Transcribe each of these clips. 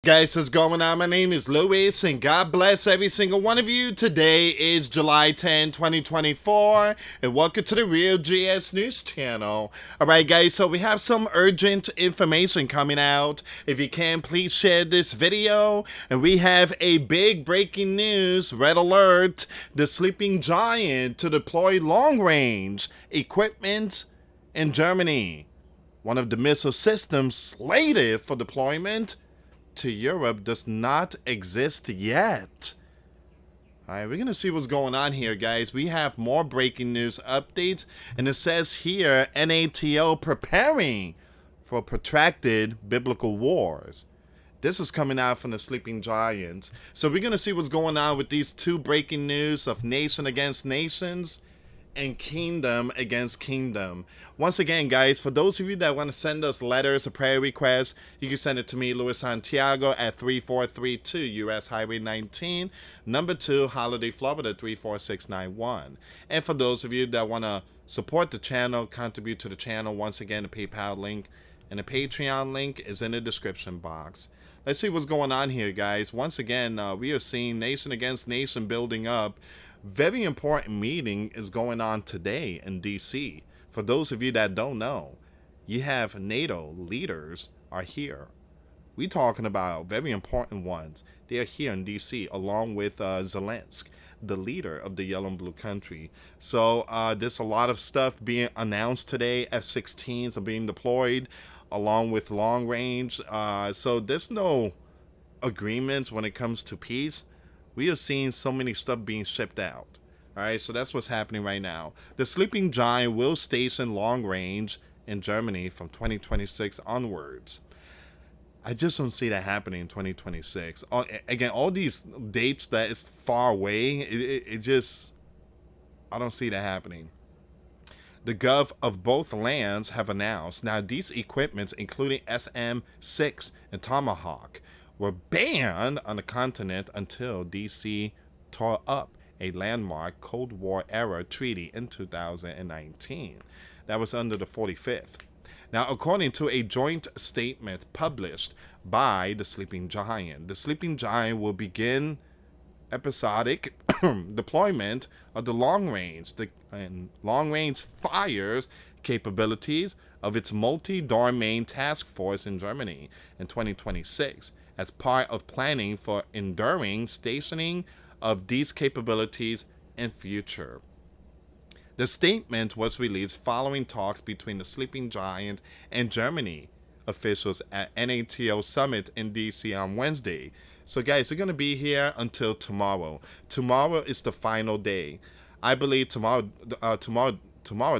Guys, what's going on? My name is Louis, and God bless every single one of you. Today is July 10, 2024, and welcome to the Real GS News Channel. Alright guys, so we have some urgent information coming out. If you can, please share this video. And we have a big breaking news, red alert, the sleeping giant to deploy long-range equipment in Germany. One of the missile systems slated for deployment to Europe does not exist yet. Alright, we're gonna see what's going on here, guys. We have more breaking news updates, and it says here NATO preparing for protracted biblical wars. This is coming out from the sleeping giants. So we're gonna see what's going on with these two breaking news of nation against nations and kingdom against kingdom. Once again, guys, for those of you that want to send us letters or prayer requests, you can send it to me, US Santiago, at 3432 US Highway 19, number 2, Holiday, Florida 34691. And for those of you that want to support the channel, contribute to the channel, once again, the PayPal link and the Patreon link is in the description box. Let's see what's going on here, guys. Once again, we are seeing nation against nation building up. Very important meeting is going on today in DC. For those of you that don't know, you have NATO leaders are here. We talking about very important ones. They are here in DC along with Zelensky, the leader of the yellow and blue country. So there's a lot of stuff being announced today. F-16s are being deployed along with long range. So there's no agreements when it comes to peace. We are seeing so many stuff being shipped out. Alright, so that's what's happening right now. The sleeping giant will station long range in Germany from 2026 onwards. I just don't see that happening in 2026. Again, all these dates that is far away, it just, I don't see that happening. The gov of both lands have announced now these equipments, including SM-6 and Tomahawk, were banned on the continent until DC tore up a landmark Cold War era treaty in 2019. That was under the 45th. Now, according to a joint statement published by the sleeping giant will begin episodic deployment of the long-range fires capabilities of its multi-domain task force in Germany in 2026 as part of planning for enduring stationing of these capabilities in future. The statement was released following talks between the sleeping giant and Germany officials at NATO summit in DC on Wednesday. So guys, they're going to be here until tomorrow. Tomorrow is the final day. I believe tomorrow they're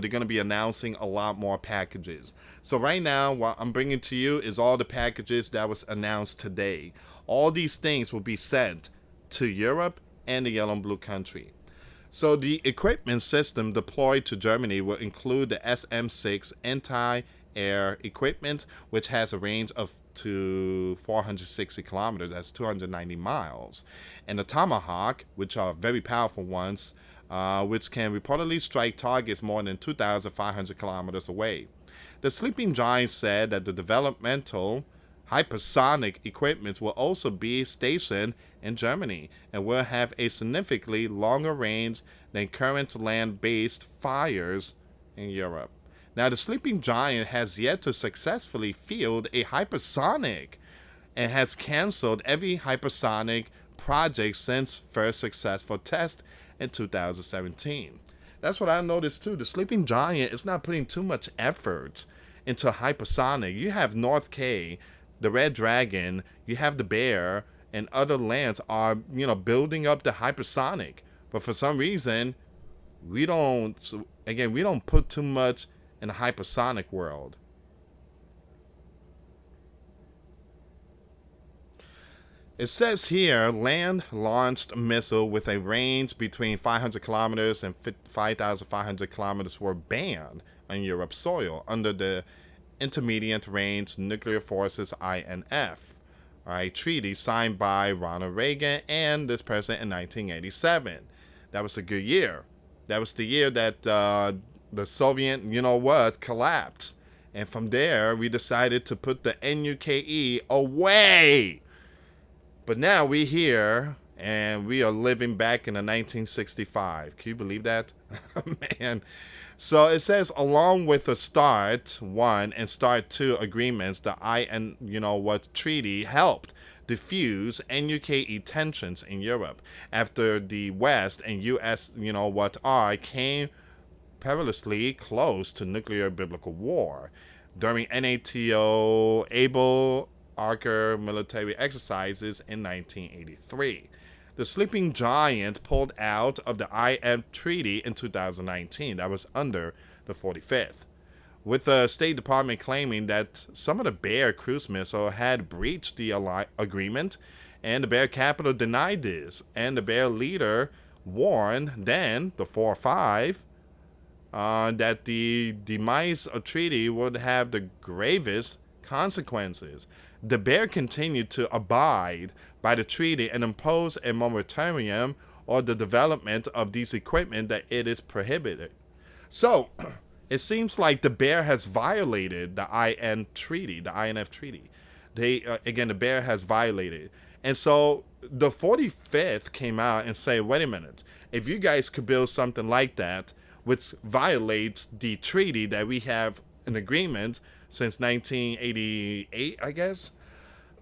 going to be announcing a lot more packages. So right now, what I'm bringing to you is all the packages that was announced today. All these things will be sent to Europe and the yellow and blue country. So the equipment system deployed to Germany will include the SM-6 anti-air equipment, which has a range of to 460 kilometers, that's 290 miles, and the Tomahawk, which are very powerful ones, which can reportedly strike targets more than 2,500 kilometers away. The sleeping giant said that the developmental hypersonic equipment will also be stationed in Germany and will have a significantly longer range than current land-based fires in Europe. Now, the sleeping giant has yet to successfully field a hypersonic and has canceled every hypersonic project since first successful test in 2017. That's what I noticed too. The sleeping giant is not putting too much effort into hypersonic. You have North K, the Red Dragon, you have the Bear, and other lands are, building up the hypersonic. But for some reason, we don't put too much in the hypersonic world. It says here, land-launched missile with a range between 500 kilometers and 5,500 kilometers were banned on Europe's soil under the Intermediate Range Nuclear Forces INF, treaty signed by Ronald Reagan and this president in 1987. That was a good year. That was the year that the Soviet, collapsed. And from there, we decided to put the NUKE away. But now we here and we are living back in the 1965. Can you believe that? Man. So it says, along with the START 1 and START 2 agreements, the treaty helped diffuse NUKE tensions in Europe after the West and US came perilously close to nuclear biblical war during NATO Able Archer military exercises in 1983. The sleeping giant pulled out of the INF Treaty in 2019. That was under the 45th, with the State Department claiming that some of the Bear cruise missile had breached the agreement, and the Bear capital denied this. And the Bear leader warned then, the 4-5, that the demise of treaty would have the gravest consequences. The Bear continued to abide by the treaty and impose a moratorium on the development of these equipment that it is prohibited. So, it seems like the Bear has violated the INF Treaty. The Bear has violated. And so, the 45th came out and said, wait a minute, if you guys could build something like that, which violates the treaty that we have an agreement since 1988, I guess.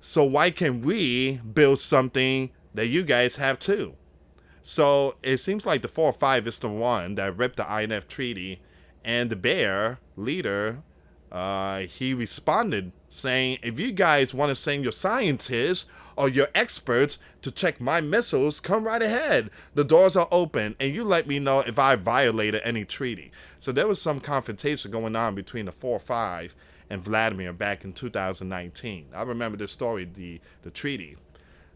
So why can't we build something that you guys have too? So it seems like the 4-5 is the one that ripped the INF Treaty, and the Bear leader, he responded saying, if you guys want to send your scientists or your experts to check my missiles, come right ahead. The doors are open, and you let me know if I violated any treaty. So there was some confrontation going on between the 4-5 and Vladimir back in 2019. I remember this story, the treaty.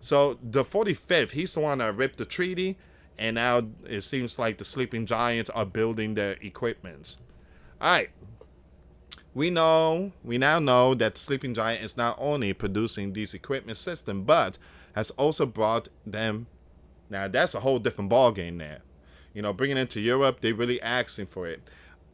So the 45th, he's the one that ripped the treaty, and now it seems like the sleeping giants are building their equipments. All right. We now know that the sleeping giant is not only producing these equipment systems, but has also brought them. Now that's a whole different ballgame there. Bringing it to Europe, they really asking for it.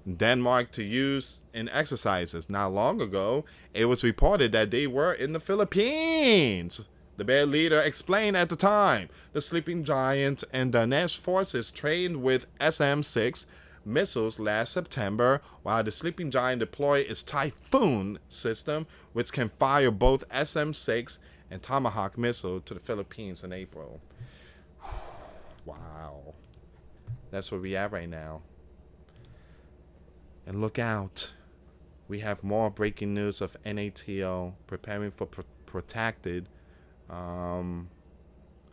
Denmark to use in exercises. Not long ago, it was reported that they were in the Philippines. The Bear leader explained at the time, the sleeping giant and Danish forces trained with SM-6 missiles last September, while the sleeping giant deployed its Typhoon system, which can fire both SM-6 and Tomahawk missile to the Philippines in April. Wow. That's where we at right now. And look out. We have more breaking news of NATO preparing for protracted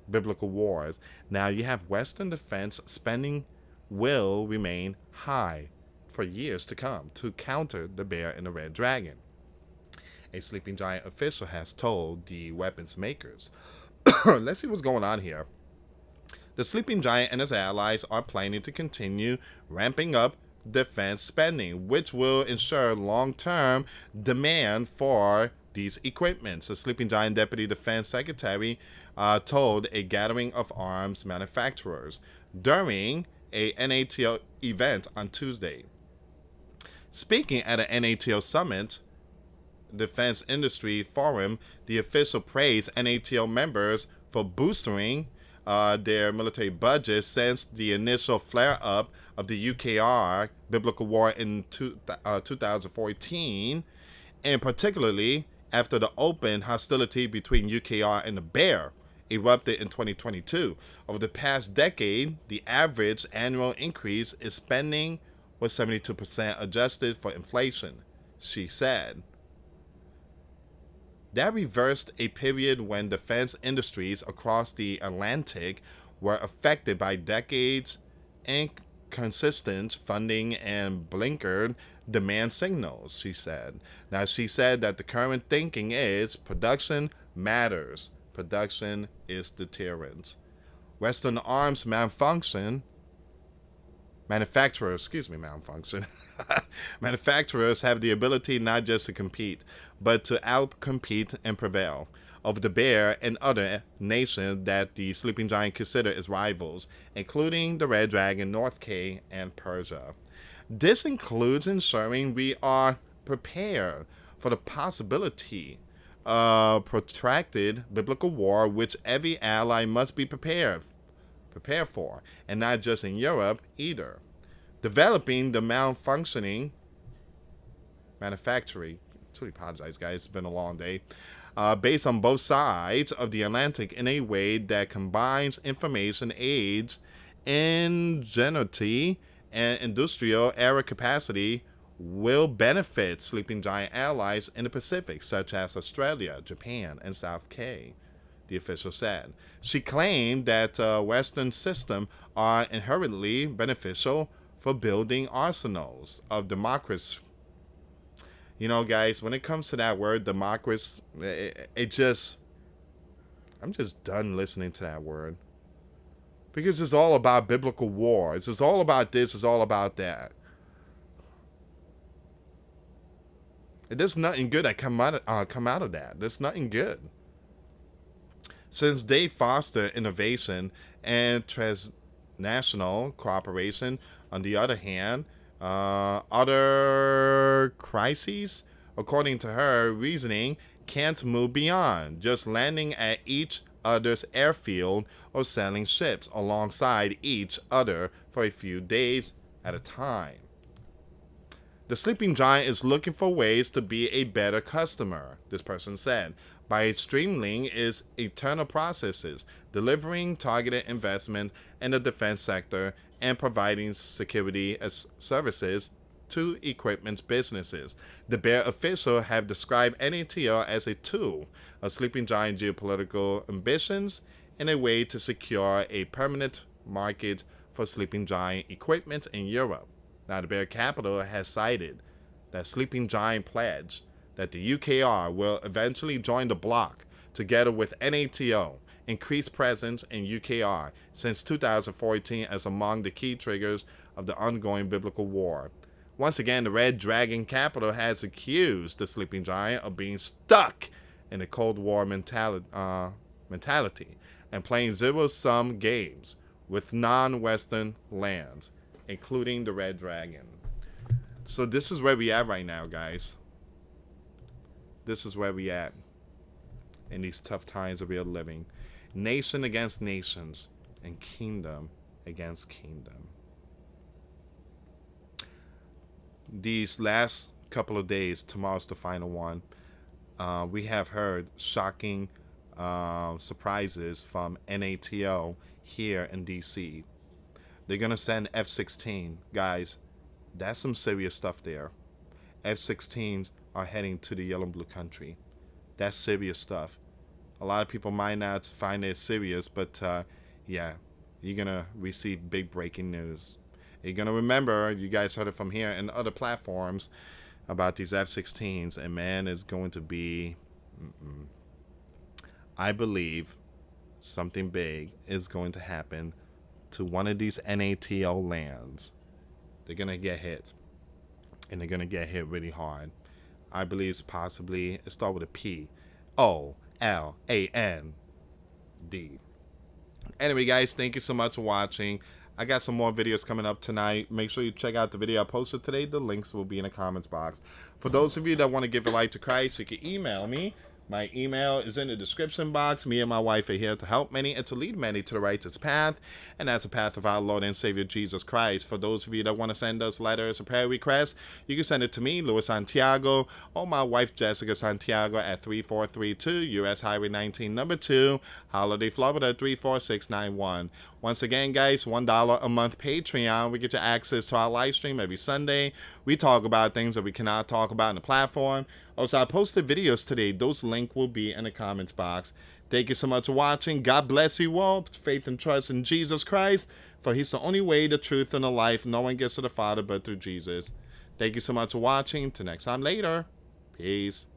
biblical wars. Now you have Western defense spending will remain high for years to come to counter the Bear and the Red Dragon. A sleeping giant official has told the weapons makers. Let's see what's going on here. The sleeping giant and his allies are planning to continue ramping up defense spending, which will ensure long-term demand for these equipments. The sleeping giant deputy defense secretary told a gathering of arms manufacturers during a NATO event on Tuesday. Speaking at a NATO summit, Defense Industry Forum, the official praised NATO members for boosting their military budget since the initial flare-up of the UKR biblical war in 2014, and particularly after the open hostility between UKR and the Bear erupted in 2022. Over the past decade, the average annual increase in spending was 72% adjusted for inflation, she said. That reversed a period when defense industries across the Atlantic were affected by decades inconsistent funding and blinkered demand signals, she said. Now, she said that the current thinking is production matters. Production is deterrence. Western arms manufacturers have the ability not just to compete, but to outcompete and prevail over the Bear and other nations that the sleeping giant consider as rivals, including the Red Dragon, North K, and Persia. This includes ensuring we are prepared for the possibility a protracted biblical war which every ally must be prepared for, and not just in Europe either. Developing the malfunctioning manufacturing, truly apologize guys, it's been a long day, based on both sides of the Atlantic in a way that combines information age, ingenuity, and industrial era capacity will benefit sleeping giant allies in the Pacific, such as Australia, Japan, and South K, the official said. She claimed that Western systems are inherently beneficial for building arsenals of democracy. You know, guys, when it comes to that word, democracy, I'm just done listening to that word. Because it's all about biblical wars. It's all about this. It's all about that. There's nothing good that come out of that. There's nothing good. Since they foster innovation and transnational cooperation, on the other hand, other crises, according to her reasoning, can't move beyond just landing at each other's airfield or sailing ships alongside each other for a few days at a time. The sleeping giant is looking for ways to be a better customer, this person said, by streamlining its internal processes, delivering targeted investment in the defense sector, and providing security as services to equipment businesses. The Bear official have described NATO as a tool of sleeping giant geopolitical ambitions in a way to secure a permanent market for sleeping giant equipment in Europe. Now, the Bear Capital has cited that sleeping giant pledge that the UKR will eventually join the bloc together with NATO, increased presence in UKR since 2014 as among the key triggers of the ongoing biblical war. Once again, the Red Dragon Capital has accused the sleeping giant of being stuck in a Cold War mentality and playing zero-sum games with non-Western lands, including the Red Dragon. So this is where we at right now, guys. This is where we at in these tough times that we are living. Nation against nations and kingdom against kingdom. These last couple of days, tomorrow's the final one, we have heard shocking surprises from NATO here in DC. They're going to send F-16. Guys, that's some serious stuff there. F-16s are heading to the yellow and blue country. That's serious stuff. A lot of people might not find it serious, but yeah, you're going to receive big breaking news. You're going to remember, you guys heard it from here and other platforms about these F-16s, and man, it's going to be, I believe something big is going to happen to one of these NATO lands. They're going to get hit, and they're going to get hit really hard. I believe it's possibly, it starts with a P. O-L-A-N-D. Anyway, guys, thank you so much for watching. I got some more videos coming up tonight. Make sure you check out the video I posted today. The links will be in the comments box. For those of you that want to give your life to Christ, you can email me. My email is in the description box. Me and my wife are here to help many and to lead many to the righteous path, and that's the path of our Lord and Savior Jesus Christ. For those of you that want to send us letters or prayer requests, you can send it to me, US Santiago, or my wife Jessica Santiago at 3432 US Highway 19, number 2, Holiday, Florida 34691. Once again, guys, $1 a month Patreon. We get you access to our live stream every Sunday. We talk about things that we cannot talk about in the platform. Also, I posted videos today. Those links will be in the comments box. Thank you so much for watching. God bless you all. Faith and trust in Jesus Christ, for he's the only way, the truth, and the life. No one gets to the Father but through Jesus. Thank you so much for watching. Till next time later. Peace.